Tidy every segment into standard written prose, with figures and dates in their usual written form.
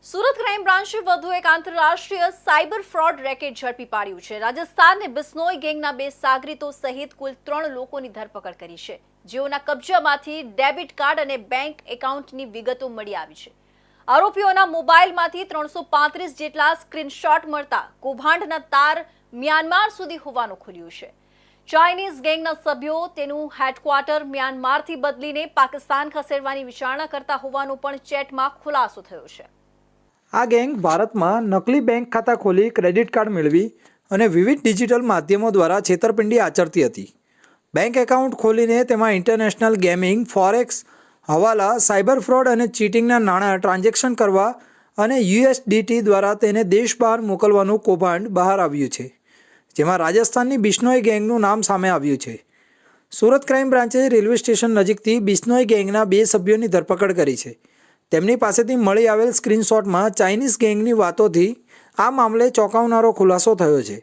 Surat crime બ્રાન્ચે વધુ એક આંતરરાષ્ટ્રીય સાયબર ફ્રોડ રેકેટ ઝડપી પાડ્યું છે। રાજસ્થાનને બિશ્નોઈ ગેંગના 2 સાગરીતો સહિત કુલ 3 લોકોની ધરપકડ કરી છે, જેઓના કબજામાંથી ડેબિટ કાર્ડ અને બેંક એકાઉન્ટની વિગતો મળી આવી છે। આરોપીઓના મોબાઈલમાંથી 335 જેટલા સ્ક્રીનશોટ મળતા કૌભાંડના તાર મ્યાનમાર સુધી હોવાનું ખુલ્યું છે। ચાઇનીઝ ગેંગના સભ્યો તેનું હેડક્વાર્ટર મ્યાનમારથી બદલીને પાકિસ્તાન ખસેડવાની વિચારણા કરતા હોવાનો પણ ચેટમાં ખુલાસો થયો છે। આ ગેંગ ભારતમાં નકલી બેંક ખાતા ખોલી ક્રેડિટ કાર્ડ મેળવી અને વિવિધ ડિજિટલ માધ્યમો દ્વારા છેતરપિંડી આચરતી હતી। બેંક એકાઉન્ટ ખોલીને તેમાં international gaming, forex, hawala, cyber fraud અને ચીટિંગના નાણાં ટ્રાન્ઝેક્શન કરવા અને USDT દ્વારા તેને દેશ બહાર મોકલવાનું કૌભાંડ બહાર આવ્યું છે, જેમાં રાજસ્થાનની બિશ્નોઈ ગેંગનું નામ સામે આવ્યું છે। સુરત ક્રાઇમ બ્રાન્ચે રેલવે સ્ટેશન નજીકથી બિશ્નોઈ ગેંગના 2 સભ્યોની ધરપકડ કરી છે। તેમની પાસેથી મળી આવેલ સ્ક્રીનશોટમાં ચાઇનીઝ ગેંગની વાતોથી આ મામલે ચોંકાવનારો ખુલાસો થયો છે।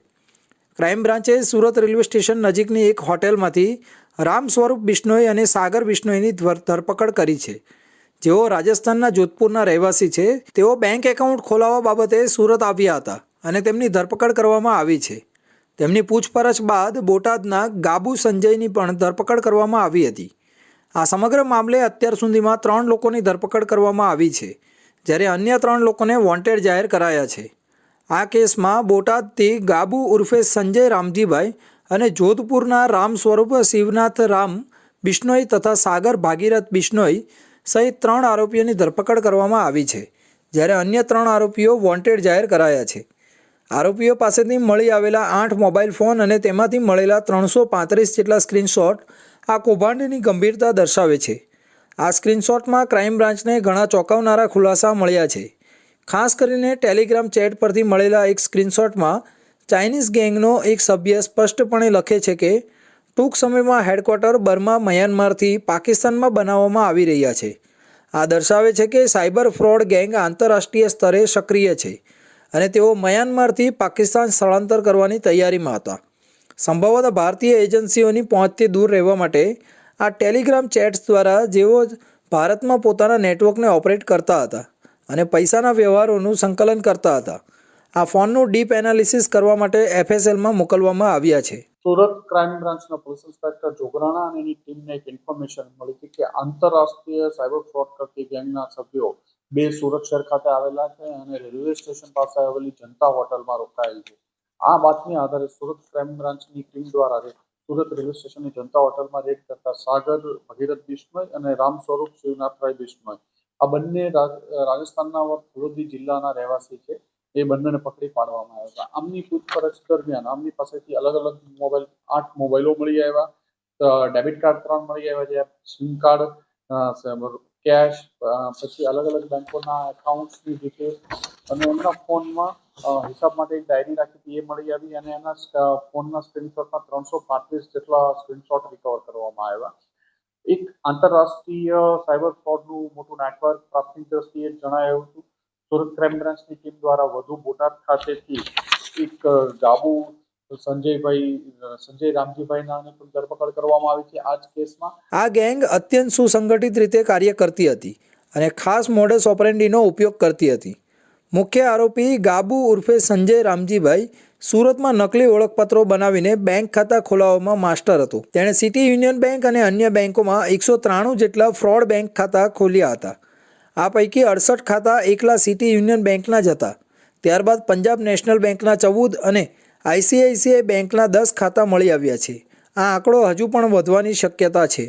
ક્રાઇમ બ્રાન્ચે સુરત રેલવે સ્ટેશન નજીકની એક હોટેલમાંથી રામ સ્વરૂપ બિશ્નોઈ અને સાગર બિશ્નોઈની ધરપકડ કરી છે, જેઓ રાજસ્થાનના જોધપુરના રહેવાસી છે। તેઓ બેંક એકાઉન્ટ ખોલાવવા બાબતે સુરત આવ્યા હતા અને તેમની ધરપકડ કરવામાં આવી છે। તેમની પૂછપરછ બાદ બોટાદના ગાબુ સંજયની પણ ધરપકડ કરવામાં આવી હતી। આ સમગ્ર મામલે અત્યાર સુધીમાં 3 લોકોની ધરપકડ કરવામાં આવી છે, જ્યારે અન્ય 3 લોકોને વોન્ટેડ જાહેર કરાયા છે। આ કેસમાં બોટાદથી ગાબુ ઉર્ફે સંજય રામજીભાઈ અને જોધપુરના રામ સ્વરૂપ શિવનાથ રામ બિશ્નોઈ તથા સાગર ભાગીરથ બિશ્નોઈ સહિત 3 આરોપીઓની ધરપકડ કરવામાં આવી છે, જ્યારે અન્ય 3 આરોપીઓ વોન્ટેડ જાહેર કરાયા છે। આરોપીઓ પાસેથી મળી આવેલા 8 મોબાઈલ ફોન અને તેમાંથી મળેલા 335 જેટલા સ્ક્રીનશોટ આ કૌભાંડની ગંભીરતા દર્શાવે છે। આ સ્ક્રીનશોટમાં ક્રાઇમ બ્રાન્ચને ઘણા ચોંકાવનારા ખુલાસા મળ્યા છે। ખાસ કરીને ટેલિગ્રામ ચેટ પરથી મળેલા એક સ્ક્રીનશોટમાં ચાઇનીઝ ગેંગનો એક સભ્ય સ્પષ્ટપણે લખે છે કે ટૂંક સમયમાં હેડક્વાર્ટર બર્મા મ્યાનમારથી પાકિસ્તાનમાં બનાવવામાં આવી રહ્યા છે। આ દર્શાવે છે કે સાયબર ફ્રોડ ગેંગ આંતરરાષ્ટ્રીય સ્તરે સક્રિય છે અને તેઓ મ્યાનમારથી પાકિસ્તાન સ્થળાંતર કરવાની તૈયારીમાં હતા। સંભવતઃ ભારતીય એજન્સીઓની પહોંચથી દૂર રહેવા માટે આ ટેલિગ્રામ ચેટ્સ દ્વારા જેઓ ભારતમાં પોતાના નેટવર્કને ઓપરેટ કરતા હતા અને પૈસાના વ્યવહારોનું સંકલન કરતા હતા। આ ફોનનું ડીપ એનાલિસિસ કરવા માટે FSLમાં મોકલવામાં આવ્યા છે। સુરત ક્રાઇમ બ્રાન્ચના પોલીસ ઇન્સ્પેક્ટર જોગરાણા અને એની ટીમને એક ઇન્ફોર્મેશન મળી હતી કે આંતરરાષ્ટ્રીય સાયબર ફ્રોડ કરતી ગેંગના સભ્યો 2 સુરત શહેર ખાતે આવેલા છે અને રેલવે સ્ટેશન પાસે આવેલી જનતા હોટલમાં રોકાયેલ છે। આ બાતમી આધારે સુરત ક્રાઇમ બ્રાન્ચની ટીમ દ્વારા સુરત રેલવે સ્ટેશનની જનતા હોટલમાં રેડ કરતા સાગર ભગીરથ બિશ્નોઈ અને રામ સ્વરૂપ શિવનાથરાય બિશ્નોઈ આ બંને રાજસ્થાનના વડોદરા જિલ્લાના રહેવાસી છે। એ બંનેને પકડી પાડવામાં આવ્યા હતા। આમની પૂછપરછ દરમિયાન આમની પાસેથી અલગ અલગ મોબાઈલ 8 મોબાઈલો મળી આવ્યા, ડેબિટ કાર્ડ 3 મળી આવ્યા, જે સિમ કાર્ડ, કેશ, પછી અલગ અલગ બેંકોના એકાઉન્ટ્સની ડિટેલ અને એમના ફોનમાં હિસાબ માટે એક ડાયરી રાખી હતી એ મળી આવી અને એના ફોનના સ્ક્રીનશોટમાં 335 જેટલા સ્ક્રીનશોટ રિકવર કરવામાં આવ્યા। એક આંતરરાષ્ટ્રીય સાયબર ફ્રોડનું મોટું નેટવર્ક પ્રાથમિક દ્રષ્ટિએ જણાયું હતું। સુરત ક્રાઇમ બ્રાન્ચની ટીમ દ્વારા વધુ બોટાદ ખાતેથી એક ગાબુ સંજય રામજીભાઈના પણ ધરપકડ કરવામાં આવી છે। આ જ કેસમાં આ ગેંગ અત્યંત સુસંગઠિત રીતે કાર્ય કરતી હતી અને ખાસ મોડસ ઓપરેન્ડીનો ઉપયોગ કરતી હતી। મુખ્ય આરોપી ગાબુ ઉર્ફે સંજય રામજીભાઈ સુરતમાં નકલી ઓળખપત્રો બનાવીને બેંક ખાતા ખોલાવવામાં માસ્ટર હતો। તેણે સિટી યુનિયન બેંક અને અન્ય બેંકોમાં 193 જેટલા ફ્રોડ બેંક ખાતા ખોલ્યા હતા। આ પૈકી 68 ખાતા એકલા સિટી યુનિયન બેંકના જ હતા। ત્યારબાદ પંજાબ નેશનલ બેંકના 14 અને ICICI બેંકના 10 ખાતા મળી આવ્યા છે। આ આંકડો હજુ પણ વધવાની શક્યતા છે।